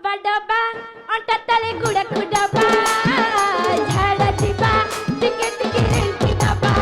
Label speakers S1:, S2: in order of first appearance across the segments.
S1: डबा डबा अंटा तले गुड़क डबा झाड़ा चिबा टिके टिके रेंकी डबा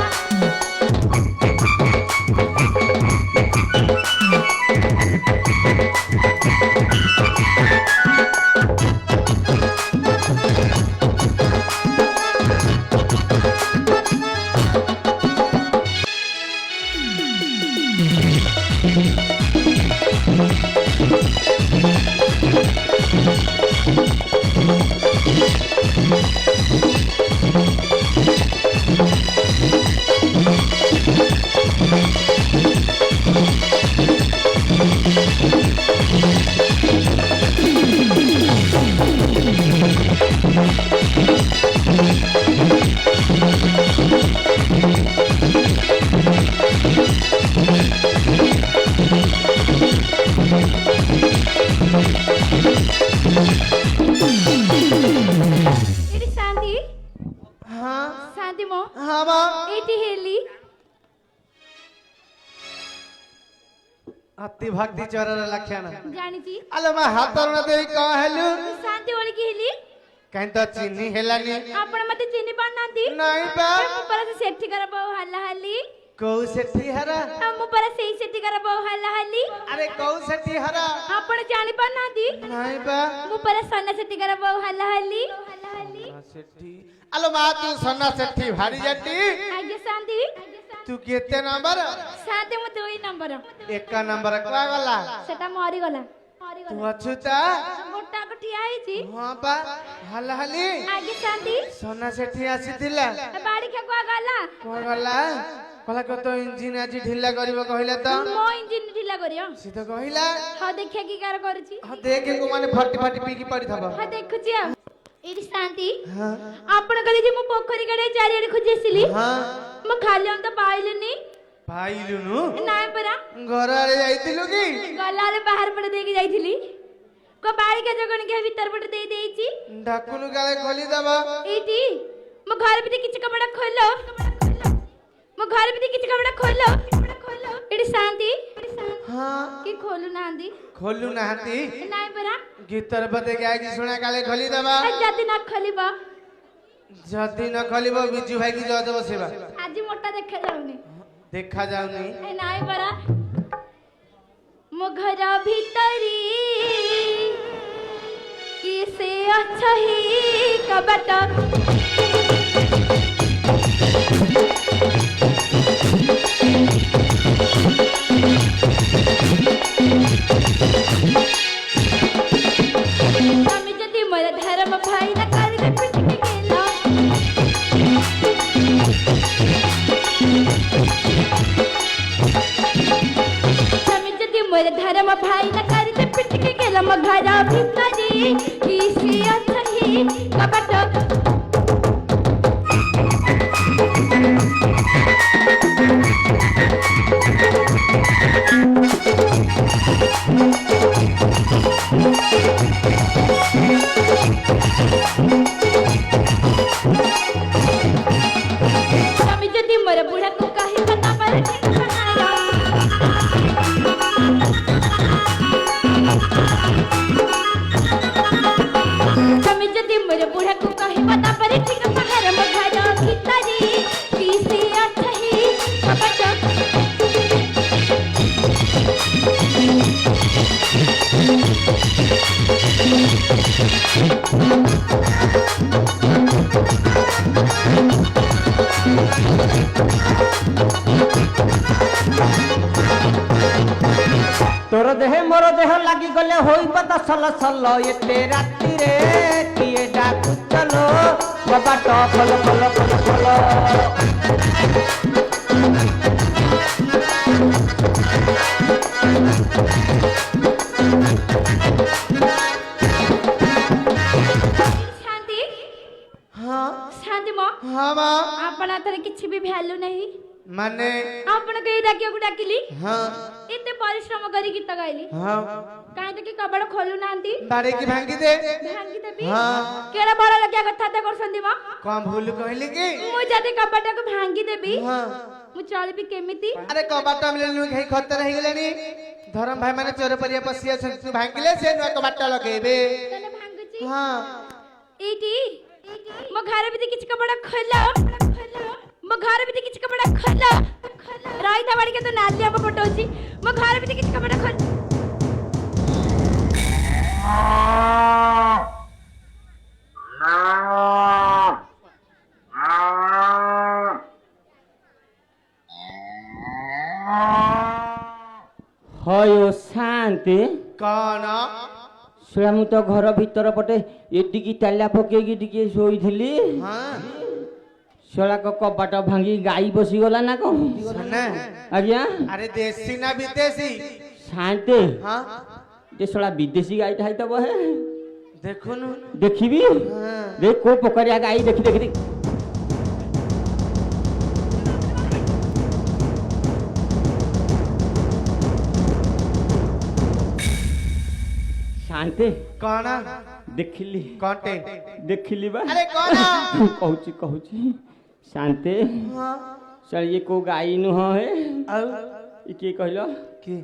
S2: अति भक्ति चोरर लक्षण
S1: जानी थी
S2: अले मैं हाथ न देई का हेलु
S1: शांति ओली की हेली
S2: कहीं तो चीनी हेलानी
S1: आपण मते चीनी पानांती
S2: नहीं बा
S1: पर से सेठी करबो हल्ला हल्ली
S2: कौ सेठी हरा
S1: हम पर से सेठी करबो हल्ला हल्ली
S2: अरे कौ सेठी हरा
S1: आपण जानी पानांती
S2: नहीं बा
S1: मु पर सन्ना सेठी करबो हल्ला हल्ली
S2: सेठी अलो मा तू सन्ना सेठी भारी जट्टी
S1: आगे शांति
S2: तू केते नंबर
S1: शांति मु 2 नंबर
S2: एक का नंबर का गला
S1: सेटा मरी गला
S2: तू अछुता
S1: मोटा कठिया है जी
S2: हां बा हल हली
S1: आगे शांति
S2: सन्ना सेठी आसीथिला
S1: बाड़ी के को
S2: गला कहला को तो इंजिन आज ढिला करबो कहिला तो
S1: मो इंजिन ढिला करियो
S2: सी तो कहिला
S1: हां देखिया की कार करछि
S2: हां देखे को माने फटी फटी पी की पड़ी थबो
S1: हां देखुछि एडी शांति
S2: हां
S1: आपण कली जे मु पोखरी कड़े चारियाडे खोजेसिली
S2: हां
S1: मु खाली हम तो पाइलनी
S2: पाइलुनु
S1: नाय परा
S2: घर आरे जाइतिलु की
S1: गला रे बाहर पड़े देके जाइथिली को बाड़ी के जगन के भीतर पड़े दे देइची
S2: ढाकुनु गाले खोली दबो
S1: एटी मु घर भीतर किछ कपड़ा खोलो मु घर भीतर किछ कपड़ा खोलो एडी शांति
S2: हां
S1: की खोलु नांदी
S2: खोलु नाहती
S1: नाय परा
S2: गीतर बते गाय की सुना गाले खोली दबा
S1: जदी ना खोलिबा
S2: जदी न खोलिबो बिजू भाई की जद बसेबा
S1: आज मोटा देखा जाउनी
S2: देखा जाउनी
S1: ए नाय परा मु घर भीतरी किसे अच्छा ही कबटा আমি যদি মোর ধর্ম ভাই না করবে পিটকে গেলা আমি যদি মোর ধর্ম ভাই না করবে পিটকে গেলাম ঘর ভিতরে কিসে আছে কপট আমি যদি মোর বুড়া কো কাহি বতা পার আমি যদি মোর বুড়া কো কাহি বতা পার ঠিক পাহাড় মঘার ভিতরে কিসে আছে কপট
S3: तोर देह मोर देह लागी गले होई पता सल सल एते राती रे किए डाकु चलो बाबा तो फल फल फल फल
S1: शांति
S2: हां
S1: शांति मो
S2: हां बा
S1: आपण आतरे किछि भी वैल्यू नहीं
S2: माने
S1: आपण के डाकियो को डाकिली
S2: हां
S1: एते परिश्रम करी गीत गाइली
S2: हां
S1: काहे तो कि कबड़ खोलु नांती
S2: बाड़े की भांगी दे
S1: भांगी देबी
S2: हां
S1: केड़ा बड़ा लगिया कथा ते करसंदी मा
S2: कम भूल कहली की
S1: मु जदी कबड़ को भांगी देबी
S2: हां
S1: मु चलबी केमिति
S2: अरे कबाटा मिले नु खाई खतर रही गेलनी ଧରମ ଭାଇ ମାନେ ଚୋର ପରିଆ ପଶି ଆସନ୍ତି ତୁ ଭାଙ୍ଗିଲେ ସେ ନୂଆ କବାଟ ଲଗେଇବେ
S1: ତାହେଲେ ଭାଙ୍ଗୁଛି
S2: ହଁ
S1: ଏଇଠି ମୋ ଘର ଭିତରେ କିଛି କପଡ଼ା ଖୋଲ ମୋ ଘର ଭିତରେ କିଛି କପଡ଼ା ଖୋଲ ରହିଥା ବାଡ଼ିକେ ତ ନାଲି ଆମ୍ବ ପଟଉଛି ମୋ ଘର ଭିତରେ କିଛି କପଡ଼ା ଖୋଲ
S3: ହୟ ଶାନ୍ତି
S2: କଣ
S3: ଶୁଆ ମୁଁ ତ ଘର ଭିତର ପଟେ ଏଟିକି ତାଲା ପକେଇକି ଟିକେ ଶୋଇଥିଲି
S2: ହଁ
S3: ଶଳାକ କବାଟ ଭାଙ୍ଗି ଗାଈ ବସିଗଲା ନା କଣ
S2: ସୁନା
S3: ଆଜ୍ଞା
S2: ଆରେ ଦେଶୀ ନା ବିଦେଶୀ
S3: ଶାନ୍ତି
S2: ହଁ
S3: ଯେ ଶଳା ବିଦେଶୀ ଗାଈଟା ହେଇଥିବ ହେ
S2: ଦେଖୁନୁ
S3: ଦେଖିବି
S2: ହଁ
S3: ଦେ କୋଉ ପକାରିଆ ଗାଈ ଦେଖି ଦେଖି ଦେଖି ଶାନ୍ତି
S2: କଣ
S3: ଦେଖିଲି
S2: କଣଟେ
S3: ଦେଖିଲି ବା
S2: ଆରେ କଣ
S3: କହୁଛି ଶାନ୍ତି
S2: ହଁ
S3: ଶଳା ଇଏ କୋଉ ଗାଈ ନୁହଁ ହେ
S2: ଆଉ
S3: କିଏ କହିଲ
S2: କି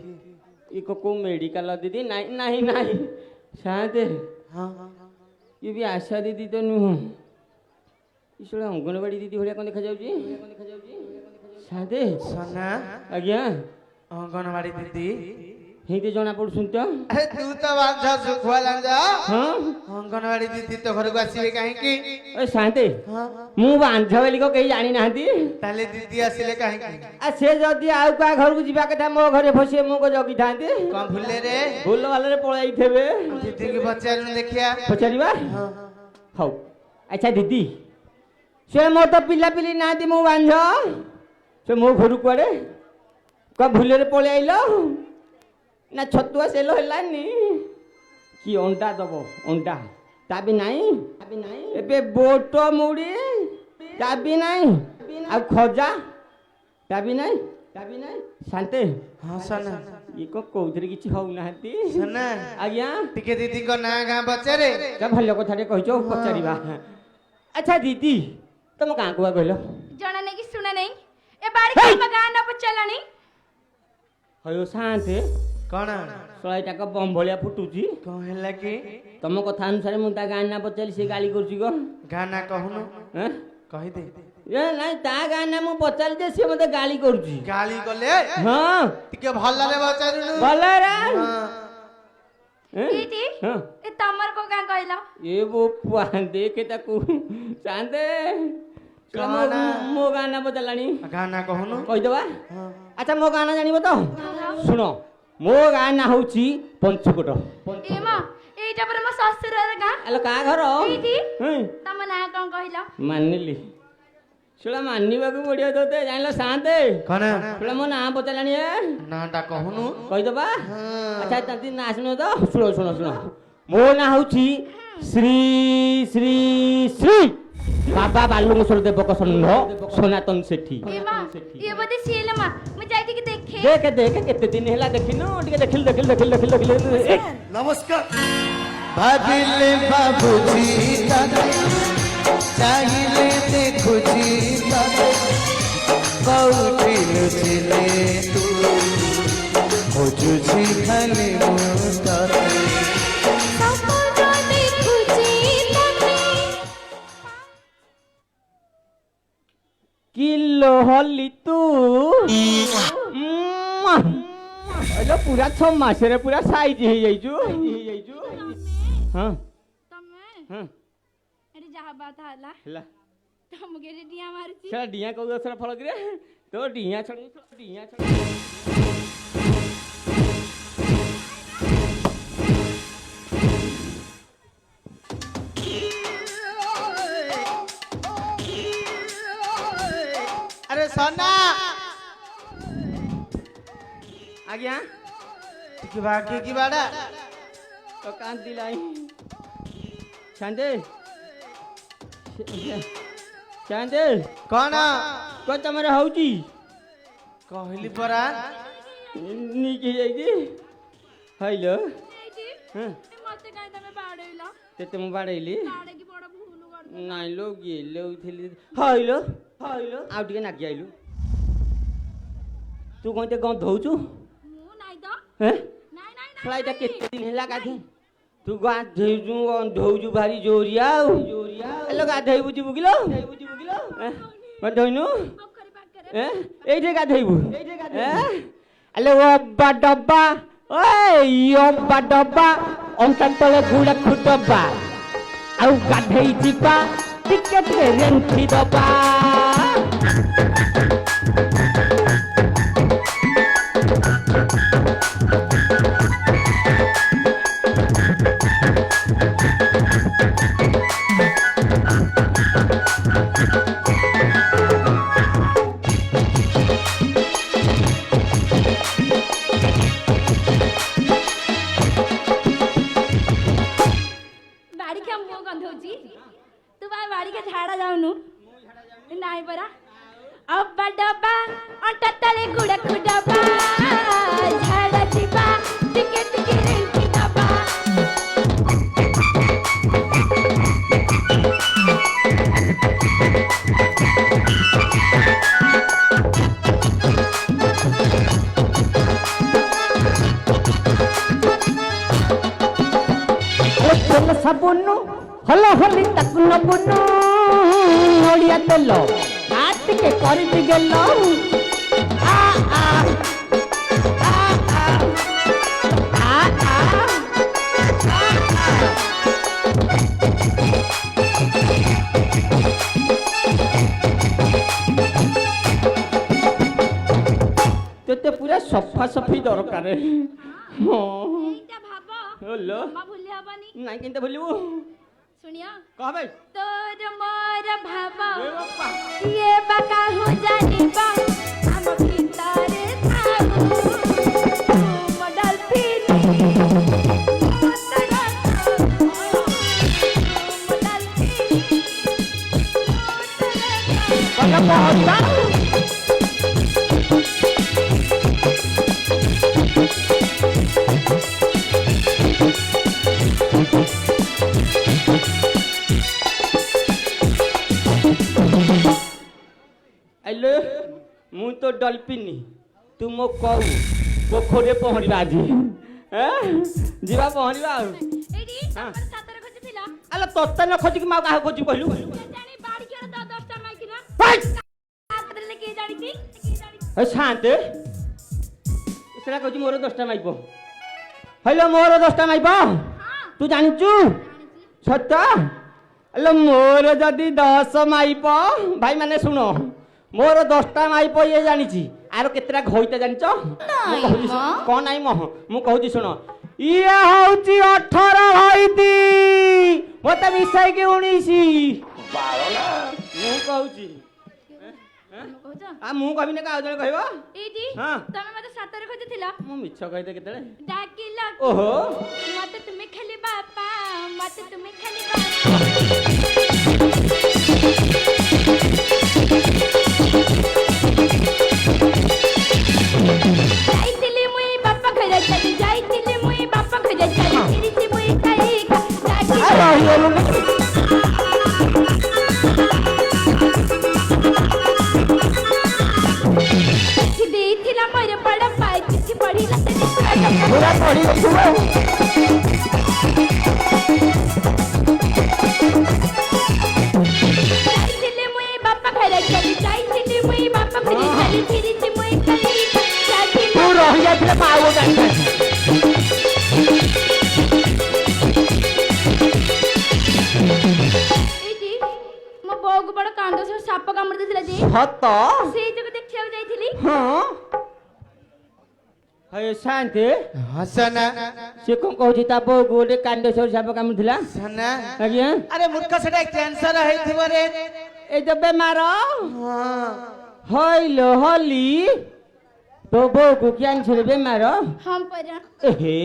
S3: ଇଏ କୋଉ ମେଡିକାଲ ଦିଦି ନାଇଁ ନାହିଁ ନାହିଁ ଶାନ୍ତି
S2: ହଁ
S3: ଇଏ ବି ଆଶା ଦିଦି ତ ନୁହଁ ଶଳା ଅଙ୍ଗନବାଡି ଦିଦି ଭଳିଆ କଣ ଦେଖାଯାଉଛି ଶାନ୍ତି
S2: ସୁନା
S3: ଆଜ୍ଞା
S2: ଅଙ୍ଗନବାଡି ଦିଦି
S3: ହେଇତେ ଜଣା ପଡୁଛନ୍ତି ତ
S2: ଆରେ ତୁ ତ ବାଞ୍ଝ ଶୁଖୁଆ ଲାଞ୍ଜ
S3: ହଁ
S2: ଅଙ୍ଗନବାଡି ଦିଦି ତୋ ଘରକୁ ଆସିବେ କାହିଁକି
S3: ଏ ଶାନ୍ତି
S2: ହଁ
S3: ମୁଁ ବାଞ୍ଝ ବୋଲି କେହି ଜାଣିନାହାନ୍ତି
S2: ତାହେଲେ ଦିଦି ଆସିଲେ କାହିଁକି
S3: ଆଉ ସେ ଯଦି ଆଉ କାହା ଘରକୁ ଯିବା କଥା ମୋ ଘରେ ଫସିବେ ମୁଁ କଣ ଜଗିଥାନ୍ତି
S2: କଣ ଭୁଲେ ରେ
S3: ଭୁଲ ଭାଲରେ ପଳାଇଥିବେ
S2: ଦିଦିକି ପଚାରୁନୁ ଦେଖିଆ
S3: ପଚାରିବା
S2: ହଁ
S3: ହଉ ଆଚ୍ଛା ଦିଦି ସେ ମୋର ତ ପିଲାପିଲି ନାହାନ୍ତି ମୁଁ ବାଞ୍ଝ ସେ ମୋ ଘରୁ କୁଆଡେ କଣ ଭୁଲରେ ପଳେଇ ଆଇଲ ନା ଛତୁଆ ସେଲ ହେଲାନି କି ଅଣ୍ଡା ଦବ ଅଣ୍ଡା ତା ବି ନାହିଁ ଏବେ ବୋଟ ମୁଢି ତା ବି ନାହିଁ ଆଉ ଖଜା ତା ବି ନାହିଁ ଶାନ୍ତେ
S2: ହଁ ସୁନା
S3: ଇଏ କଣ କୋଉଥିରେ କିଛି ହଉନାହାନ୍ତି
S2: ସୁନା
S3: ଆଜ୍ଞା
S2: ଟିକେ ଦିଦିଙ୍କ ନାଁ ଗାଁ ପଚାରେ
S3: ତା ଭଲ କଥାଟେ କହିଛ ପଚାରିବା ଆଚ୍ଛା ଦିଦି ତମ ଗାଁକୁ ବା କହିଲ
S1: ଜଣା ନାହିଁ କି ଶୁଣା ନାହିଁ ଏ ବାଡ଼ିକେ ଆମ ଗାଁ ନ ପଚାରିଲାଣି
S3: ହଉ ଶାନ୍ତେ
S2: କଣ
S3: ଶଳାଇଟାକ ବମ୍ ଭଳିଆ ଫୁଟୁଛି
S2: କଣ ହେଲା କି
S3: ତମ କଥା ଅନୁସାରେ ମୁଁ ତା ଗାଁ ନା ପଚାରିଲି ସେ ଗାଳି କରୁଛି କଣ
S2: ଗାଁ ନା କହୁନୁ
S3: ଏଁ?
S2: କହିଦେ
S3: ଏ ନାଇଁ ତା ଗାଁ ନା ମୁଁ ପଚାରିଲି ଯେ ସିଏ ମତେ ଗାଳି କରୁଛି
S2: ଗାଳି କଲେ
S3: ହଁ
S2: ଟିକେ ଭଲରେ ପଚାରୁନୁ
S3: ଭଲରେ
S2: ହଁ
S3: ଏଁ?
S1: ଏଇଠି
S3: ହଁ
S1: ଏ ତମର କୋଉ ଗାଁ କହିଲ
S3: ଏ ବୋପା ଦେଖେ ତାକୁ ଚାନ୍ଦେ
S2: କଣ?
S3: ମୋ ଗାଁ ନା ପଚାରିଲାଣି
S2: ଗାଁ ନା କହୁନୁ
S3: କହିଦବା
S2: ହଁ
S3: ଆଚ୍ଛା ମୋ ଗାଁ ନା ଜାଣିବ ତ ଶୁଣ ମୋ ଗାଁ ନା ହଉଛି ପଞ୍ଚୁକୋଟ
S1: ଏ ମା ଏଇଟା ପରା ମୋ ଶ୍ୱଶୁରର ଗାଁ
S3: ଆଲୋ କାହା ଘର
S1: ଏଇଠି
S3: ହୁଁ
S1: ତମ ନାଁ କଣ କହିଲ
S3: ମାନିଲି ଶୁଣ ମାନିବାକୁ ପଡିବ ତୋତେ ଜାଣିଲ ଶାନ୍ତେ
S2: କଣ
S3: ଶୁଣ ମୋ ନାଁ ପଚାରିଲାଣି ଏ
S2: ନାଁ ଟା କହୁନୁ
S3: କହିଦବା
S2: ହଁ
S3: ଆଚ୍ଛା ତାନ୍ତି ନାଁ ଶୁଣ ତ ଶୁଣ ମୋ ନାଁ ହଉଛି ଶ୍ରୀ ଶ୍ରୀ ଶ୍ରୀ ବାବା ବାଲୁଙ୍ଗେଶ୍ୱର ଦେବକ ଷଣ୍ଢ ସନାତନ ସେଠୀ
S1: ଏ ମା ଇଏ ବୋଧେ ସିଏ ଲୋ ମା ମୁଁ ଯାଇକି ଦେଖେ
S3: ଦେଖେ କେତେ ଦିନ ହେଲା ଦେଖିନୁ ଟିକେ ଦେଖିଲୁ
S2: ନମସ୍କାର ଭାବିଲେ ବାବୁଜି ତତେ ଚାହିଁଲେ ଦେଖୁଛି ତତେ କୋଉଠି ଲୁଚିଲେ ତୁ ଖୋଜୁଛି ଖାଲି ମୁଁ ତତେ
S3: କିଲୋ ହଲି ତୁ ପୁରା 6 ମାସରେ ପୁରା ସାଇଜ ହେଇଯାଇଛୁ ହଁ
S1: ତମେ
S3: ହଁ
S1: ଏଠି ଯାହା ବାତା ହେଲା
S3: ହେଲା
S1: ତମକୁ ଏଠି ଡିଆ ମାରୁଛି
S3: ସେଟା ଡିଆଁ କୋଉ ଗଛର ଫଳ କିରେ ତୋ ଡିଆଁ ଛଡେଇ
S2: अरे सोना
S3: ଆଜ୍ଞା
S2: ଟିକେ ବାକି କି ବାଡା
S3: ତ କାନ୍ଦି লাই ଚାନ୍ଦେ ଚାନ୍ଦେ
S2: କଣ
S3: କଣ ତମର ହଉଛି
S2: କହିଲି ପରା
S3: ନିକି ହେଇଯାଇଛି ହାଇଲୋ
S1: ଏଇଠି
S3: ହଁ
S1: ମତେ କାଇଁ ତମେ ବାଡେଇଲ
S3: ତେତେ ମୁଁ ବାଡେଇଲି
S1: ବାଡେଇକି ବଡ ଭୁଲ କରିଦେଲ
S3: ନାଇଁ ଲୋ ଗେଲଉଥିଲି ହାଇଲୋ ଆଉ ଟିକେ ନାଗି ଆଇଲୁ ତୁ କଣ ଗନ୍ଧ ହଉଛୁ
S1: ମୁଁ ନାଇଁ ତ
S3: হ্যাঁ
S1: ନାଇଁ ନାଇଁ
S3: ଶଳା ଏଇଟା କେତେ ଦିନ ହେଲା ଗାଧେ ତୁ ଗାଧେଇଛୁ ଗନ୍ଧଉଛୁ ଭାରି ଜୋରିଆ ଆଉ ହେଲୋ ଗାଧେଇବୁ ଯିବୁ କିଲୋ ଗାଧୋଇନୁ
S1: ପୋଖରୀ ପାଖରେ
S3: ଏଇଠି ଗାଧେଇବୁ ହେଲୋ ଅବା ଡବା ଓଇ ଅବା ଡବା ଅଣ୍ଟା ତଳେ ଗୁଡ଼ାକୁ ଡବା ଆଉ ଗାଧେଇ ଯିବା ଟିକେ ଟିକେ ରେଣ୍ଠି ଦବା
S1: ବାଡ଼ିକା ମୁହଁ ଗନ୍ଧଉଛି ତୁ ବା ବାଡ଼ିକା ଝାଡ଼ା ଯାଉନୁ ନାଇଁ ପରା ଅବା ଡବା ଅଣ୍ଟା ତଳେ ଗୁଡ଼ାକୁ ଡବା ଝାଡ଼ା ଯିବା ଟିକେ ଟିକେ ରେଣ୍ଟି ଦବା
S3: ତେଲ ସାବୁନ ହଲ ହଲି ତାକୁ ନବୁନୁ ନଡ଼ିଆ ତେଲ ଆ ଟିକେ କରିବି ଗେଲ ଆ ଆ ଆ ଆ ଆ ତୋତେ ପୁରା ସଫା ସଫି ଦରକାର ହଁ
S1: ଏଇଟା ଭାବ
S3: ହଲୋ
S1: ଜମା ଭୁଲି ହବନି
S3: ନାଇଁ କେମିତି ଭୁଲିବୁ
S1: ଶୁଣିଆ
S3: କହ ଭାଇ
S1: ତୋର ମୋର ଭାବ
S3: ଏ ବାପା
S1: କିଏ ବା କାହୁ ଜାଣିବ ଆମ ଭିତରେ ଥାଉ ମୋ ଡଲଫିନ ମୋ
S3: ଆଇଲେ ମୁଁ ତ ଡଲଫିନି ତୁ ମୋ କଉ ପୋଖରୀରେ ପହଁରିବା ଆଜି ଯିବା ପହଁରିବା ଆଉ
S1: ଏଇଠି ତମର ସାତରେ ଖୋଜିଥିଲା
S3: ଆଲୋ ତୋତେ ନ ଖୋଜିକି ମୁଁ ଆଉ କାହାକୁ ଖୋଜି କହିଲୁ
S1: ଜାଣି ବାଡ଼ି ଖେଳ ତ 10ଟା ମାଇକିନା
S3: ଭାଇ
S1: ସାତରେ କିଏ ଜାଣିଛି
S3: ଶାନ୍ତେ ସେଟା କହୁଛି ମୋର 10ଟା ମାଇପ ହଇଲୋ ମୋର 10ଟା ମାଇପ ତୁ ଜାଣିଛୁ ସତ ଆଲୋ ମୋର ଯଦି 10 ମାଇପ ଭାଇ ମାନେ ଶୁଣ ମୋର 10ଟା ମାଇପ ଇଏ ଜାଣିଛି ଆର କେତେଟା ଘଇତା ଜାଣିଛ କଣ ନାଇଁ ମହ ମୁଁ କହୁଛି ଶୁଣ ଇଏ ହଉଛି 18 ଘଇତି ମତେ ମିଶାଇକି 19 ମୁଁ କହୁଛି ମୁଁ କହିବିନି କାହା ଜଣେ କହିବ
S1: ଏଇଠି
S3: ହଁ।
S1: ତମେ ମତେ ସାତରେ ଖୋଜିଥିଲା
S3: ମୁଁ ମିଛ କହିଦେ କେତେବେଳେ
S1: ଡାକିଲ
S3: ଓହୋ
S1: ମତେ ତୁମେ ଖାଲି ବାପା ମତେ ତୁମେ ଖାଲି ଯାଇଥିଲି ମୁଇ ବାପା ଖୋଜା ଚାଲି ଯାଇଥିଲି ମୁଇ ବାପା ଖୋଜା ଚାଲି ଫିରିଛି ମୁଇ ଖାଇ ଚିଠି ଦେଇଥିଲା ମୋର ବଡ଼ ପାଇ ଚିଠି ପଢିଲା
S3: ପୁରା ପଢି
S1: ଯାଇଥିଲି ମୁଇ ବାପା ଖୋଜା ଚାଲି ଯାଇଥିଲି ମୁଇ ବାପା ଖୋଜା ଚାଲି ଫିରିଛି ମୁଇ ଖାଇ
S3: ତୁ ରହିଯାଇଥିଲେ ପାଉ ଜାଣିଛି
S1: ଏଇଠି ମୋ ବୋଉକୁ ବଡ଼ କାଣ୍ଡ ସହ ସାପ କାମୁଡ଼ି ଦେଇଥିଲା ଯେ
S3: ସତ
S1: ସେଇ ଯୋଗୁ ଦେଖିବାକୁ ଯାଇଥିଲି
S3: ହଁ ହେ ଶାନ୍ତି
S2: ହସନା
S3: ସେ କଣ କହୁଛି ତା ବୋଉକୁ ଗୋଟେ କାଣ୍ଡେଶ୍ୱର ସାପ କାମୁଥିଲା
S2: ସନା
S3: ଆଜ୍ଞା
S2: ଆରେ ମୂର୍ଖ ସେଟା କ୍ୟାନ୍ସର ହେଇଥିବ ରେ
S3: ଏଇ ତ ବେମାର
S2: ହଁ
S3: ହଇଲୋ ହଲି ତୋ ବୋଉକୁ କ୍ୟାନ୍ସର ବେମାର
S1: ହଁ ପରା
S3: ଏହେ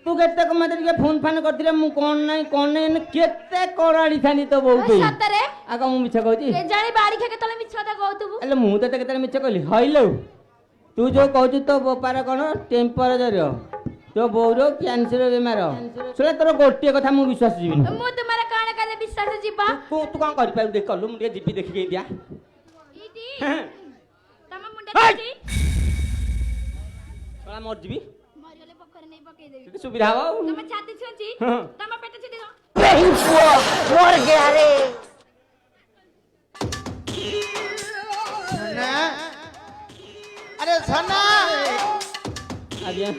S3: ତୁ କେତେ ମତେ ଟିକେ ଫୋନ୍ ଫାନ୍ କରିଥିଲେ ମୁଁ କଣ ନାଇଁ କେତେ କରାଡ଼ିଥାନ୍ତି ତୋ ବୋଉ ପାଇଁ
S1: ସତରେ
S3: ଆଉ କଣ ମୁଁ ମିଛ କହୁଛି
S1: କେଜାଣି ବାଡ଼ି ଖା କେତେବେଳେ ମିଛ କଥା କହୁଥିବୁ
S3: ହେଲେ ମୁଁ ତତେ କେତେବେଳେ ମିଛ କହିଲି ହଇଲୋ ତୁ ଯୋଉ କହୁଛୁ ତୋ ବୋପାର କଣ ଟେମ୍ପରେଚର ତୋ ବୋଉର କ୍ୟାନ୍ସର ବେମାର ଶୁଣ ତୋର ଗୋଟିଏ କଥା ମୁଁ ବିଶ୍ୱାସ ଯିବିନି
S1: ମୁଁ ତୁମର କାଣ କାଲେ ବିଶ୍ୱାସ ଯିବା
S3: ତୁ କଣ କରିପାରିବୁ ଦେଖ କଲୁ ମୁଁ ଟିକେ ଯିବି ଦେଖିକି ଦିଆ
S1: ଏଇଠି
S3: ହେଁ।
S1: ତମ ମୁଣ୍ଡ
S3: ହେଇ!
S1: ଅଛି
S3: ମରିଯିବି
S1: ପକେଇଦେବି
S3: ସେଠି ସୁବିଧା ହବ ଆଉ
S1: ତମ ଛାତି ଛୁଞ୍ଚି
S3: ହଁ।
S1: ତମ ପେଟ ଛୁଟି ଦବ
S4: नहीं पुआ मर गया रे
S2: ସନା ଆରେ ସନା
S3: ଆଜ୍ଞା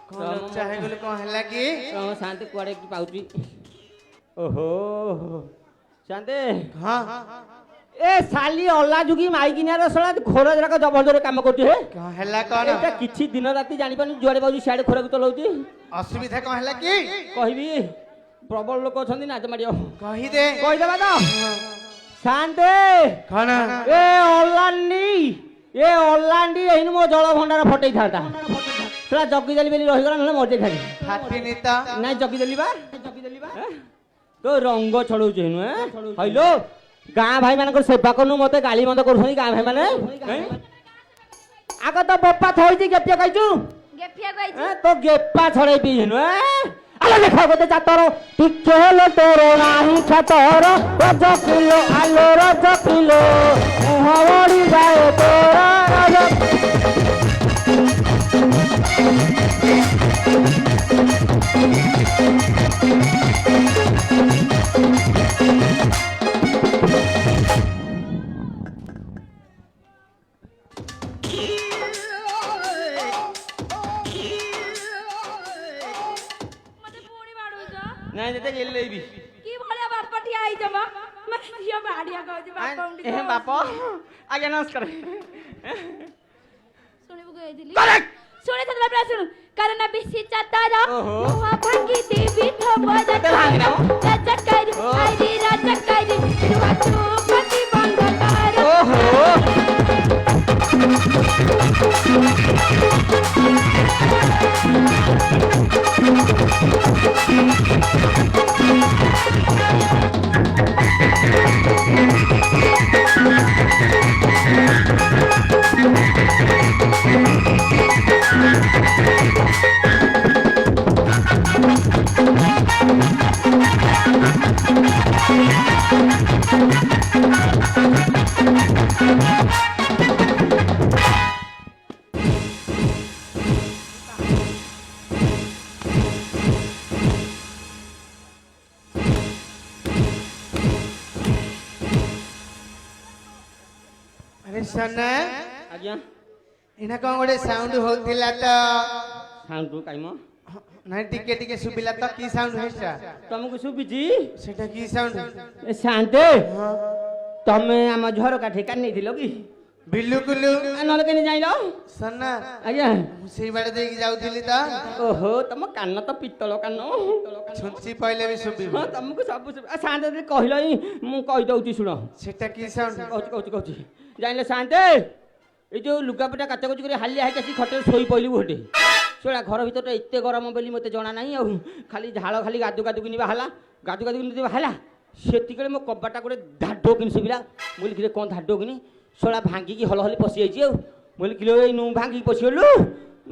S2: କଣ ଚାहे ଗଲେ କଣ ହେଲା କି
S3: ତମ ଶାନ୍ତି କୁଆଡେ କି ପାଉଛି ଓହୋ ଶାନ୍ତି
S2: ହଁ
S3: ଏ ଶାଲି ଅଲା ଯୁଗି ମାଇକିନିଆର ଶଳା ଘୋର ଯାକ ଜବରଦସ୍ତ କାମ କରୁଛି ହେ
S2: କଣ ହେଲା କଣ
S3: ଏଇଟା କିଛି ଦିନ ରାତି ଜାଣିପାରୁନି ଯୁଆଡେ ପାଉଛି ସିଆଡେ ଖୋରାକୁ ଚଲାଉଛି
S2: ଅସୁବିଧା କଣ ହେଲା କି
S3: କହିବି ପ୍ରବଳ ଲୋକ ଅଛନ୍ତି ନାଚ ମାଡ଼ିବ
S2: କହିଦେ
S3: କହିଦେବା ତ ଶାନ୍ତି
S2: କଣ
S3: ଏ ଅଲାଣ୍ଡି ଏଇନୁ ମୋ ଜଳ ଭଣ୍ଡାର ଫଟେଇଥାନ୍ତା ସେଟା ଜଗିଦେଲି ବୋଲି ରହିଗଲା ନହେଲେ ମଜେ ଖାଲି
S2: ଫାଟିନି ତ
S3: ନାଇଁ ଜଗିଦେଲି ବା ତୋ ରଙ୍ଗ ଛଡଉଛି ଏଇନୁ ହଇଲୋ ଗାଁ ଭାଇ ମାନଙ୍କର ସେବା କରୁନୁ ମତେ ଗାଳି ମନ୍ଦ କରୁଛନ୍ତି ଗାଁ ଭାଇ ମାନେ ଆଗ ତ ବୋପା ଥଇଛି ଗେପିଆ କହିଛୁ
S1: ଗେଫିଆ କହିଛି
S3: তো গেপা ছড়াই পিনু আলো লেখা গোতে চাতর টিকে হলো তোর নাহি খাতর রজ কিলো আলো রজ কিলো মুহবড়ি যায় তোর রজ
S1: ମତେ ପୁଣି ବାଡୁଛ
S3: নাই যেতে গেলেইবি
S1: কি ভଳିଆ ବାପ ଠିଆ ହେଇଛ ମ ମାନେ ଝିଅ ବାଡିଆ କହୁଛି ବାପ ଉଣ୍ଡି
S3: এ বাপ আগে নমস্কার
S1: ଶୁଣିବୁ କହିଥିଲି ଶୁଣିଥିଲି ବାପା ଶୁଣୁ କାରଣ ବେଶୀ ଚାତାର
S3: ଓହୋ।
S1: ମୁହା ଭାଙ୍ଗି ଦେବି ଥବ
S3: ଭାଙ୍ଗି ଦବ?
S1: ରାଜକାରୀ ଆଇରି ରାଜକାରୀ ତୁଆ ତୁ ପତି ବନ୍ଦ କର
S3: ওহো
S2: ଆରେ ସନା
S3: ଆଜ୍ଞା
S2: ଏଇନା କଣ ଗୋଟେ ସାଉଣ୍ଡ ହଉଥିଲା ତ
S3: ସାଉଣ୍ଡ କାଇମ
S2: ନାଇଁ ଟିକେ ଟିକେ ଶୁଭିଲା ତ କି ସାଉଣ୍ଡ ହେଇଟା
S3: ତମକୁ ଶୁଭିଛି
S2: ସେଟା କି ସାଉଣ୍ଡ
S3: ଏ ଶାନ୍ତେ ତମେ ଆମ ଝରକା ଠିକା ନେଇଥିଲ କି
S2: ବିଲୁକୁଲୁ
S3: ନହେଲେ କେମିତି ଜାଣିଲ
S2: ସନା
S3: ଆଜ୍ଞା
S2: ମୁଁ ସେଇ ବାଟେ ଦେଇକି ଯାଉଥିଲି ତ
S3: ଓହୋ ତମ କାନ ତ ପିତ୍ତଳ କାନ
S2: ଛୁଞ୍ଚି ପଇଲେ ବି ଶୁଭିବ
S3: ହଁ ତମକୁ ସବୁ ଶାନ୍ତେ ଯଦି କହିଲ ହିଁ ମୁଁ କହିଦଉଛି ଶୁଣ
S2: ସେଟା କି ସାଉଣ୍ଡ
S3: କହୁଛି ଜାଣିଲେ ଶାନ୍ତେ ଏଇ ଯୋଉ ଲୁଗାପଟା କାଚାକୁଚି କରି ହାଲିଆ ହେଇକି ଆସି ଖଟରେ ଶୋଇ ପଇଲୁ ଗୋଟେ ଶୁଣା ଘର ଭିତରଟା ଏତେ ଗରମ ବୋଲି ମୋତେ ଜଣା ନାହିଁ ଆଉ ଖାଲି ଝାଳ ଖାଲି ଗାଦୁ କିନି ବାହାରିଲା ଗାଦୁ କିନି ବାହାରିଲା ସେତିକିବେଳେ ମୋ କବାଟା ଗୋଟେ ଧାଡ କିନି ଶୁଭିଲା ମୁଁ କହିଲି କ'ଣ ଧାଡ କିନି ଶୋଳା ଭାଙ୍ଗିକି ହଲ ହଲି ପଶିଯାଇଛି ଆଉ ମୁଁ କହିଲି କିଲୋ ଏଇ ନୁ ଭାଙ୍ଗିକି ପଶିଗଲୁ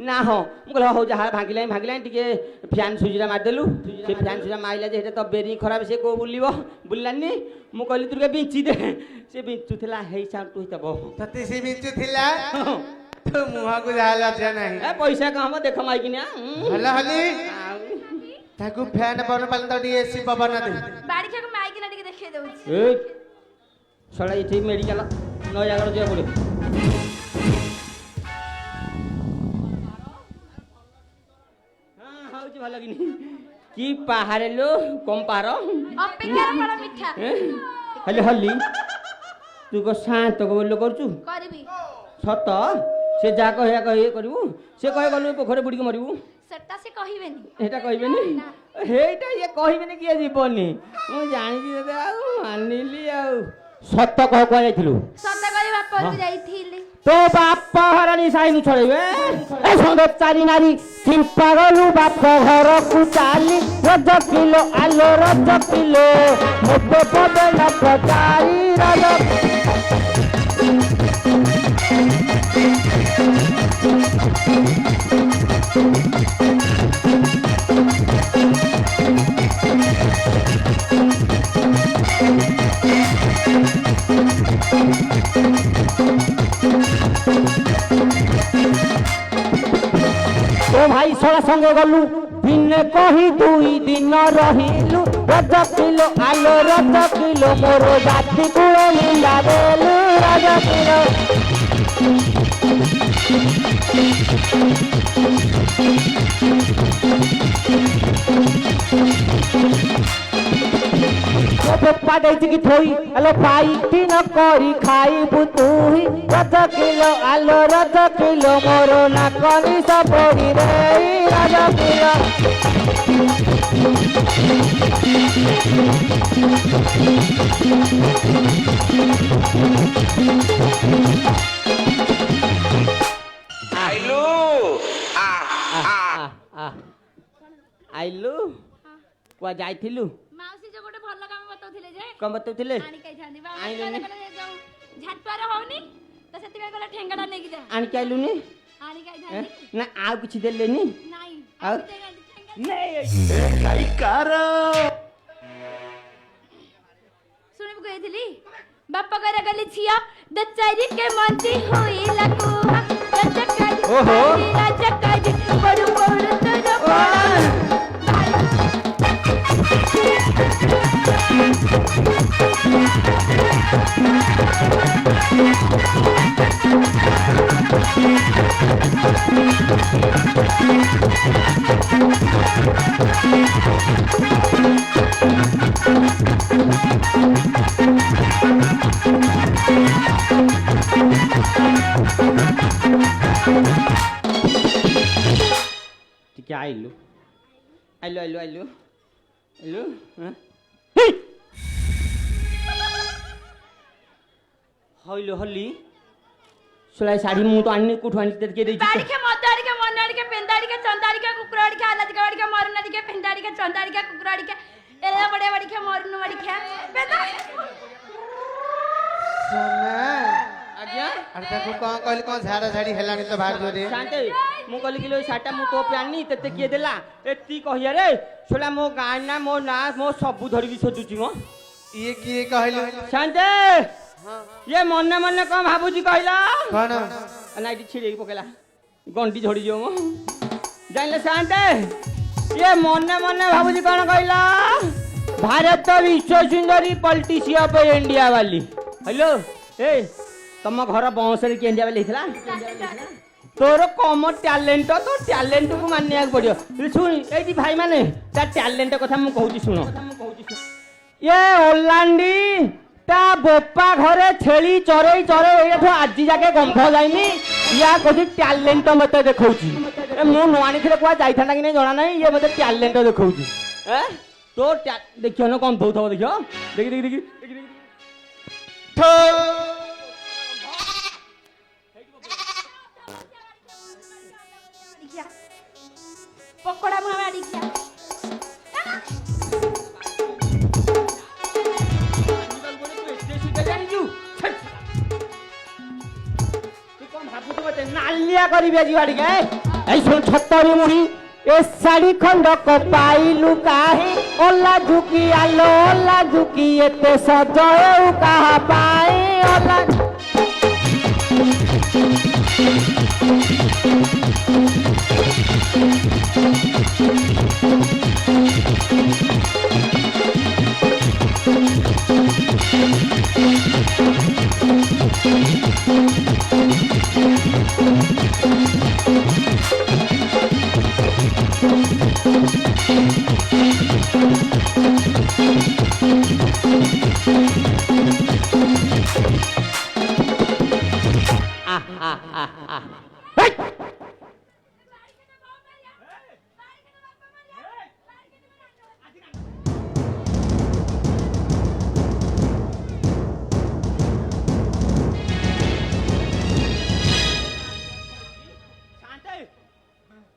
S3: ନା ହଁ ମୁଁ କହିଲି ହଉ ଯାହା ଭାଙ୍ଗିଲାଣି ଟିକେ ଫ୍ୟାନ୍ ସୁଇଚ୍ଟା ମାରିଦେଲୁ ସେ ଫ୍ୟାନ୍ ସୁଇଚ୍ଟା ମାରିଲା ଯେ ସେଟା ତ ବେରିଂ ଖରାପ ସେ କୋଉ ବୁଲିଲାନି ମୁଁ କହିଲି ତୁ ଟିକେ ବିଞ୍ଚି ଦେ ସେ ବିଞ୍ଚୁଥିଲା ହେଇ ସାଉଣ୍ଡ ହେଇଥିବ
S2: ତତେ ସେ ବିଞ୍ଚୁଥିଲା ତୋ ମୁହଁକୁ ଯାହା ଲଜ୍ଜା ନାହିଁ
S3: ଏ ପଇସା କଣ ହବ ଦେଖ ମାଇକିନିଆ
S2: ହଲ ହଲି ତାକୁ ଫ୍ୟାନ ପବନ ପାଲ ତ ଟିକେ ଏସି ପବନ ଦେ
S1: ବାଡି ଖେକୁ ମାଇକିନା ଟିକେ ଦେଖେଇ ଦଉଛି
S3: ଏ ଶଳା ଏଠି ମେଡିକାଲ ନୟାଗଡ଼ ଯିବାକୁ ପଡ଼ିବ ହଉଛି ଭଲ କିନି କି ପାହାରେ ଲୋ କମ ପାହାର
S1: ଅପେକ୍ଷାର ଫଳ ମିଠା
S3: ହେଲେ ହଲି ତୁ କଣ ଶାନ୍ତ ବୋଲ କରୁଛୁ
S1: କରିବି
S3: ସତ ସେ ଯାହା କହିବା ଇଏ କରିବୁ ସେ କହେ ଗଲୁ ପୋଖରୀ ବୁଡ଼ିକି ମରିବୁ
S1: ସେଟା ସେ କହିବେନି
S3: ଏଇଟା କହିବେନି ହେଇଟା ଇଏ କହିବେନି କିଏ ଯିବନି ମୁଁ ଜାଣିଛି ତତେ ଆଉ ମାନିଲି ଆଉ ସତ କହ କୁହାଯାଇଥିଲୁ
S1: ସତ କରି ବାପ ଘରକୁ ଯାଇଥିଲି
S3: ତୋ ବାପ ଘର ନିଶାଇନୁ ଛଡେଇବେ ଏ ସଙ୍ଗେ ଚାରି ନାରୀ ଚିମ୍ପା ଗଲୁ ବାପ ଘରକୁ ଚାଲି ରଜ କିଲୋ ଆଲୋ ରଜ କିଲୋ ମୋତେ ପଦେ ନ ପଚାରି ରଜ তো ভাই শোন संगे गलु दिने कही दुई दिन रहिलु रज किलो आलो रज किलो मोर जाति कुल मुंडा देलु रज किलो पप्पा देछि कि थोई आलो फाइट न करी खाइबु तुही रज किलो आलो रज किलो मोर ना कली सब पड़ी रे रज किलो
S4: आइलू
S3: आइलु कुआ जाइथिलु
S1: माउसी जो गोटे भल काम बताउथिले जे
S3: कम बतौथिले
S1: आनी कहि थांदी बा
S3: आइलुनी
S1: झाटपार होउनी त सेति बेला गला ठेंगाडा नेकी जा
S3: आनी के आइलुनी
S1: आनी कहि थांदी
S3: ना आउ किछि देलेनी
S1: नाही
S3: आउ
S1: ठेंगा सुनिब गइथिली बापा करे गली छिया दचारी के मंती होई लकू रजकाजी
S3: ओहो।
S1: रजकाजी बड़ू बड़ू तो
S3: ठीक है आइलु आइलु आइलु आइलु आइलु हां हइलो हल्ली सुलाई साड़ी मु तो आनी कुठु आनी तेर के देछि
S1: बाड़ी के मताड़ी के मनड़ी के पेंदाड़ी के चंदाड़ी के कुकराड़ी के आलत गाड़ी के मरनाड़ी के पेंदाड़ी के चंदाड़ी के कुकराड़ी के एला बड़े बड़ी के मरनु बड़ी के पेदा
S3: आज्ञा
S2: अरे ताको कौन कहली कौन झाड़ा झाड़ी हेलानी तो बाहर जोरे
S3: शांते मु कहली कि लो साटा मु तो प्यानी तते किए देला एती कहिया रे छोला मो गाना मो ना मो सबु धरिकी सोचुची मो
S2: ये किए कहलु
S3: शांते ये मन्ने मन्ने कौन भाबुची कहला
S2: कौन
S3: नाइटी छिड़ेकी पकेला गंडी झड़ी जो मो जानले शांते ये मन्ने मन्ने भाबुची कौन कहला भारत विश्व सुंदरी पॉलिटिशियन ऑफ इंडिया वाली हेलो ए तम घर बंशरे के इंडिया वाली हिथला तोर कम टैलेंट तो टैलेंट को मानिया पड़ियो सुन एटी भाई माने ता टैलेंट कथा मु कहूची सुनो ये ओलांडी ता बोपा घरे छेली चरई चरई एठो आजी जाके गंध जाइनी या कोठी टैलेंट मते देखौची ए मु नवानी खरे कुआ जाइथाना कि नै जणा नै ये मते टैलेंट देखौची ए तो देखियो न कौन धौथबो देखियो देखि देखि देखि देखि
S1: दिखिया पकोड़ा मुआ दिखिया
S3: नालिया करी बेजी बाड़ी के ऐ सुन छत्तरी मुड़ी ए साड़ी खंड को पाइलु काहे ओला झुकी आलो ओला झुकी एते सजयउ कहा पाए ओला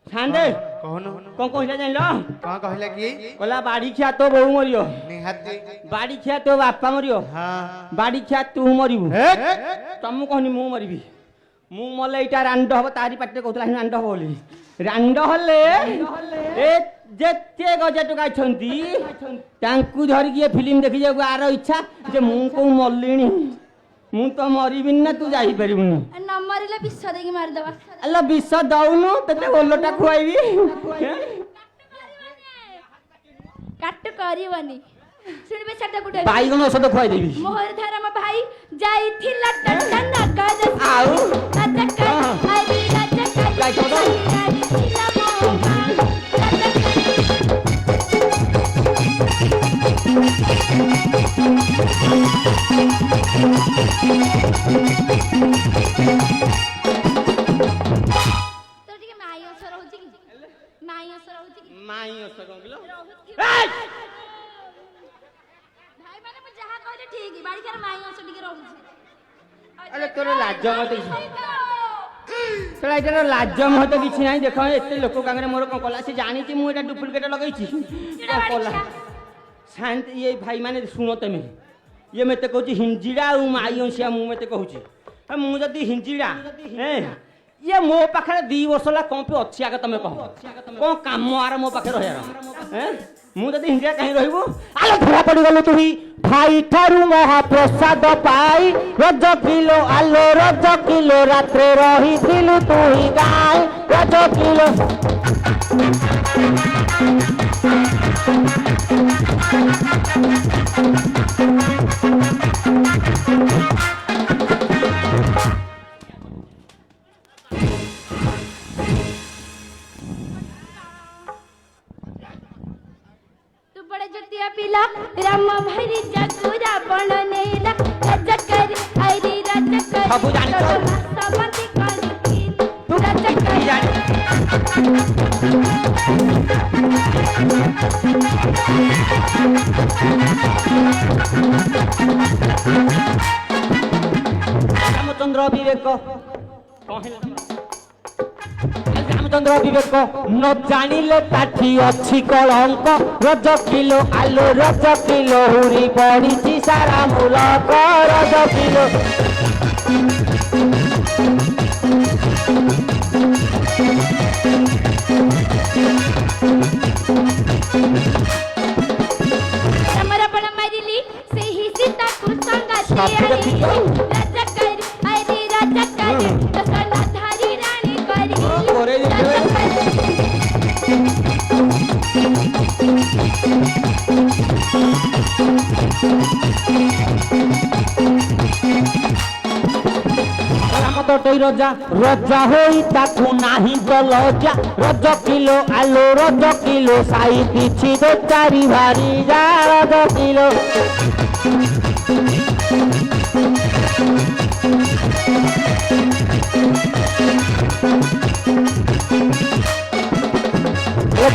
S3: छांदे
S2: कहनु
S3: कौन कहिला जानिलो
S2: कौन कहला कि
S3: कहला बाड़ी खिया तो बहु मरियो
S2: निहाती
S3: बाड़ी खिया तो बापा मरियो
S2: हां
S3: बाड़ी खिया तू मरिबु
S2: हे
S3: तमु कहनी मु मरिबी मु मले इटा रांड हबो तारी पाटे कहतला रांड हबो बोली रांड हले ए जेते गजे टका छंती तांकु धरि के फिल्म देखि जाऊ आरो इच्छा जे मु को मल्लिनी ମୁଁ ତ ମରିବିନି ନା ତୁ ଯାଇପାରିବୁନି।
S1: ନ ମରିଲେ ବିଷ ଦେଇକି ମାରିଦବା।
S3: ଆଲୋ ବିଷ ଦଉନୁ ତତେ ଓଲଟା ଖୁଆଇବି।
S1: କାଟ କରିବନି ଶୁଣିବେ ସେଟା ଗୋଟେ
S3: ବାଇଗଣ ଔଷଧ ଖୁଆଇଦେବି।
S1: ମୋହର ଧର ମୋ ଭାଇ ଯାଇଥିଲା ଟଟନା କାଜ
S3: ଆଉ
S1: ରାଜା ହରି ରାଜା
S3: ଯାଇ କର।
S1: ଥିଲା ମୋ ଭାଇ ତ ଟିକେ ମାଇ ଅସର ହଉଛି କି ମାଇ ଅସର ହଉଛି କି
S3: ମାଇ ଅସ କଣ କିଲୋ?
S1: ଭାଇ ମାନେ ମୁଁ ଯାହା କହିଲେ ଠିକ ବାଡ଼ିକାର ମାଇ ଅଂଶ ଟିକେ ରହୁଛି।
S3: ଆରେ ତୋର ଲାଜ ମତେ ଶଳା ଏଟାର ଲାଜ ମହତ କିଛି ନାହିଁ। ଦେଖ ଏତେ ଲୋକ କାଙ୍ଗରେ ମୋର କଣ କଲା? ସେ ଜାଣିଛି ମୁଁ ଏଟା ଡୁପ୍ଲିକେଟ ଲଗେଇଛି କଣ କଲା? ଶାନ୍ତି ଇଏ ଭାଇ ମାନେ ଶୁଣ ତମେ ଇଏ ମତେ କହୁଛି ହିଞ୍ଜିଡ଼ା ଆଉ ମାଇ ଅଂଶିଆ ମୁଁ ମତେ କହୁଛି ମୁଁ ଯଦି ହିଞ୍ଜିଡ଼ା ଇଏ ମୋ ପାଖରେ 2 ବର୍ଷ ହେଲା କଣ ପାଇଁ ଅଛି ଆଗ ତମେ କହ? କଣ କାମ ଆର ମୋ ପାଖରେ ରହିବାର? ମୁଁ ଯଦି ହିଞ୍ଜିଡ଼ା କାହିଁ ରହିବୁ? ଆଲୋ ଧରା ପଡ଼ିଗଲୁ ତୁ ଭାଇ ଠାରୁ ମହାପ୍ରସାଦ ପାଇ ରଜ କିଲୋ ଆଲୋ ରଜ କିଲୋ ରାତ୍ରେ ରହିଥିଲୁ ତୁ ହିଁ ଗାଇ ରଜ କିଲୋ।
S1: तू बड़े जुतिया पीला राम भरी जगू रावण नेला राजा कर हरी राजा कर
S3: सब जानतो।
S1: समति करती राजा कर
S3: ରାମଚନ୍ଦ୍ର ବିବେକ ରାମଚନ୍ଦ୍ର ବିବେକ ନ ଜାଣିଲେ କାଠି ଅଛି କଳଙ୍କ ରଜ କିଲୋ ଆଲୋ ରଜ କିଲୋ ହୁରି ପଡ଼ିଛି ସାରା ମୂଲକ ରଜ କିଲୋ।
S1: राम रावण मारिली सेही सीता को संगाती
S3: साथी रखी तो।
S1: राजा कर हरी राजा कर दशरथ धारी रानी करी
S3: करे
S1: राजा कर
S3: ରାମ ତଟଇ ରଜା ରଜା ହୋଇ ତାକୁ ନାହିଁ ଜଲଜା ରଜ କିଲୋ ଆଲୋ ରଜ କିଲୋ ସାଇ କିଛି ଦେ ଚାରି ଭାରି ଯା ରଜ କିଲୋ।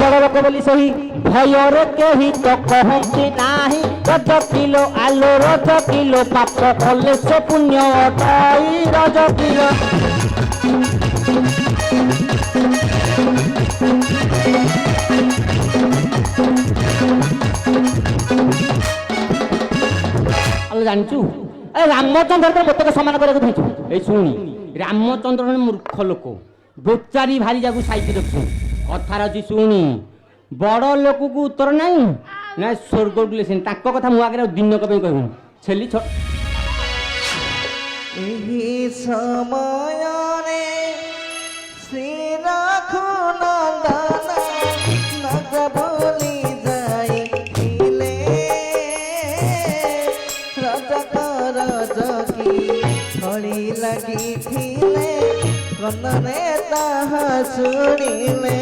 S3: ବଡ଼ ଲୋକ ବୋଲି ସେହି ଭୟରେ କେହି ତ କହନ୍ତି ନାହିଁ ରଜ କିଲୋ ଆଲୋ ରଜ କିଲୋ ପାପ କଲେ ସେ ପୁଣ୍ୟ ଅଟାଇ ରଜ କିଲୋ। ଆଲୋ ଜାଣିଛୁ ରାମଚନ୍ଦ୍ର ତ ଗୋଟେକ ସମାନ କରିବାକୁ ଚାହୁଁଛୁ। ଏଇ ଶୁଣି ରାମଚନ୍ଦ୍ର ଜଣେ ମୂର୍ଖ ଲୋକ ବୋଚାରି ଭାରି ଯାକୁ ସାଇତି ରଖୁଛନ୍ତି। କଥାର ଅଛି ଶୁଣି ବଡ଼ ଲୋକକୁ ଉତ୍ତର ନାହିଁ ନା ସ୍ୱର୍ଗକୁ ଲେଖେନି। ତାଙ୍କ କଥା ମୁଁ ଆଗରେ ଦିନକ ପାଇଁ କହିବୁନି ଛେଲି ଛୋଟ।
S4: ଏହି ସମୟରେ ଶ୍ରୀ ରଘୁନନ୍ଦନ ନଗ ଭୁଲି ଯାଇଥିଲେ ରଜକର ଜଗି ଛଳି ଲାଗିଥିଲେ କନରେ ତାହା ଶୁଣିଲେ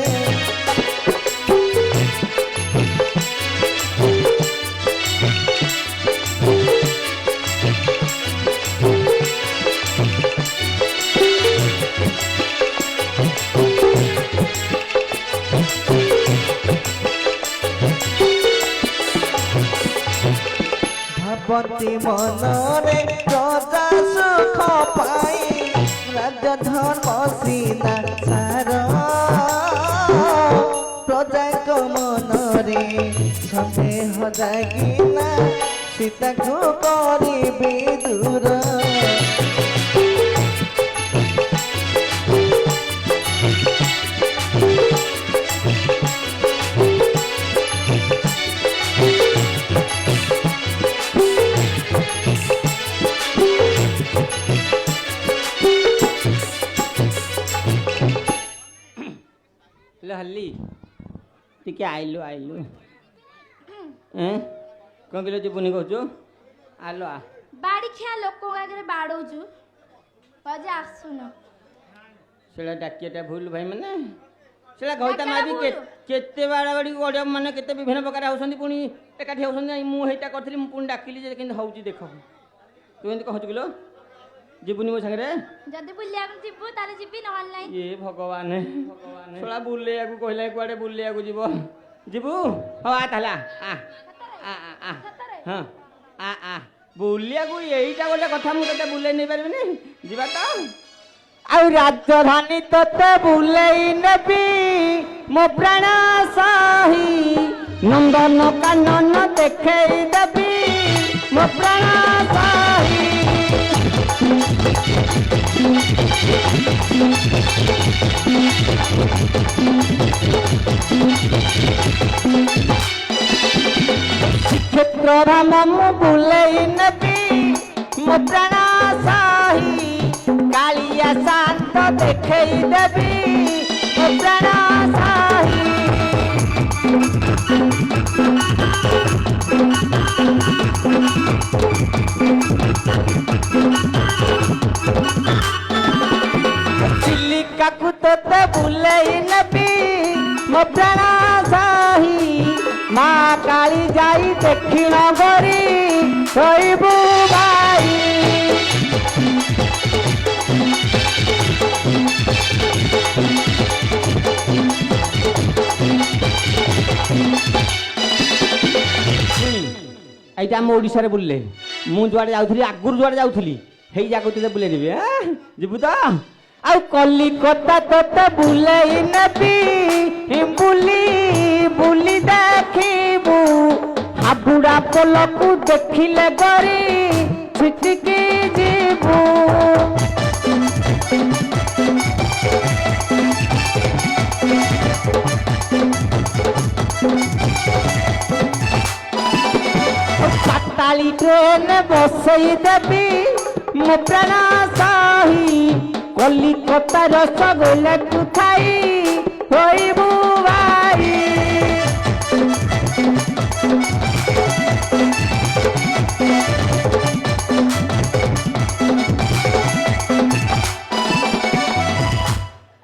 S4: ଭାବନ୍ତି ମନରେ ପ୍ରଜା ସୁଖ ପାଇ ରାଜଧର୍ମ ସିନା ସାର ପ୍ରଜାଙ୍କ ମନରେ ସନ୍ଦେହ ଜାଗିନା ସୀତାକୁ କରିବି ଦୂର।
S3: हल्ली टिके आइलु आइलु कौन किलो जीवनी कहु आलो आ
S1: बाड़ी खिया लोक आगे बाड़ौचु कजे आसुन
S3: सेड़ा डाकियाटा भूल भाई माने सेड़ा घइता
S1: डाकिया
S3: मारी
S1: भूल।
S3: केते बाड़ाबाड़ी गड़िया माने केते विभिन्न प्रकार होउछन्ती पुणी एकाठी होउछन्ती मु हेटा करथली मु पुणी डाकिली जे किंतु होउची देख तू एंती कहछु किलो जीवनी मो संगे
S1: जदी बुलिया जिबु ताले जिबि नहल नै
S3: ये भगवान थोड़ा बुलिया को कहला कुआडे बुलिया को जीवो जीवु हो आ ताला आ आ आ हां आ बुलिया को एईटा गोटे कथा मु तते बुले नै परबिनी जीवा त
S4: ଆଉ ରାଜଧାନୀ ତତେ ବୁଲେଇ ନେବି ମୋ ପ୍ରାଣ ସାହି ନନ୍ଦନ କାନନ ଦେଖେଇ ଦେବି ମୋ ପ୍ରାଣ ସାହି ଶ୍ରୀକ୍ଷେତ୍ର ଧାମ ମୁଁ ବୁଲେଇ ନେବି ମୋ ପ୍ରାଣ ସାହି कालिया शांत देखई देवी ओ प्राण साही चिलिका को तोते बुलेई नेबी मो प्राण साही माँ काली जाई दक्षिण गरी शोइबु भाई
S3: এইটা আমি ওড়িশারে বুললে মু যুয়াড়ে যাউথলি আগুর যুয়াড়ে যাউথলি হেই জাগো তুই বুলে নিবি হ্যাঁ ଯିବୁ ତ
S4: ଆଉ କଲିକତା ତତେ ବୁଲେଇ ନେବି ବୁଲି ବୁଲି ଦେଖିବୁ ହାବୁଡ଼ା ପୋଲକୁ ଦେଖିଲେ ଗରି ଛିଟିକି ଯିବୁ पाताली ट्रेन बसई देवी मो प्राण साही कलिकता रसगोला तू खाई होइबु भाई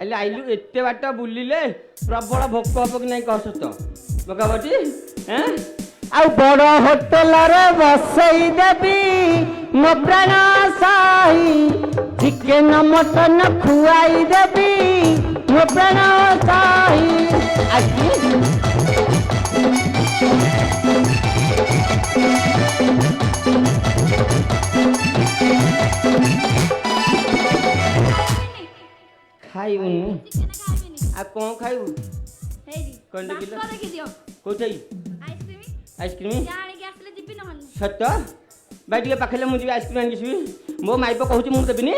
S3: ଆଇଲେ ଆଇଲୁ ଏତେ ବାଟ ବୁଲିଲେ ପ୍ରବଳ ଭୋକ ହବ କି ନାହିଁ କହ ସତ ଭୋକାବଟି ହେଁ
S4: ଆଉ ବଡ ହୋଟେଲରେ ବସେଇ ଦେବି ମୋ ପ୍ରାଣ ସାହି ଚିକେନ ମଟନ ଖୁଆଇ ଦେବି ମୋ ପ୍ରାଣ ସାହି ଆଜି
S3: ଖାଇବୁନି ଆଉ କ'ଣ ଖାଇବୁ
S1: ହେଇdi
S3: କଣ୍ଡେ କିଲୋ?
S1: ଦାନ୍ତ ଦେଖି ଦିଅ
S3: କୋଉଠି
S1: ଆଇସ୍କ୍ରିମ
S3: ଆଇସ୍କ୍ରିମ
S1: ଜାଣିକି ଆସିଲେ ଯିବି ନହଲେ
S3: ସତ ଭାଇ ଟିକେ ପାଖରେ ମୁଁ ଯିବି ଆଇସ୍କ୍ରିମ ଆଣିକି ଆସିବି ମୋ ମାଇପ କହୁଛି ମୁଁ ଦେବିନି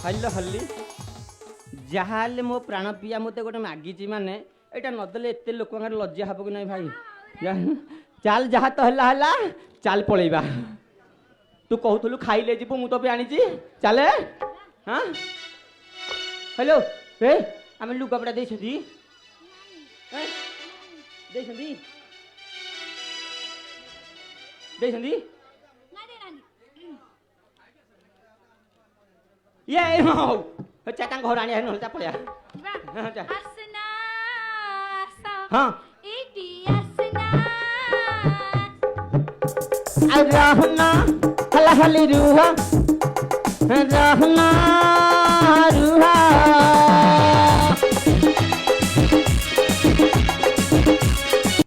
S3: हल्लो हल्ली जहाँ मो प्राण पिया मत गोटे मागिची माने यहाँ नदेले एत लोक लज्जा हब कि ना भाई चल जहाँ तो है चल पलैबा तू कहूलु खाइले जीवु मु तो आनी चले हाँ हेलो ए आम लुगापड़ा दे ये ଚା ତାଙ୍କ ଘର ଆଣିଆ ନହେଲେ ତା ପଳେଆ
S1: ଯିବା
S3: ହଁ, ଯା।
S1: ଆସନା ଆସ
S3: ହଁ
S1: ଏଇଠି ଆସନା
S4: ଆଉ ରହୁନ ହଲା ହଲି ରୁହ ରହୁନ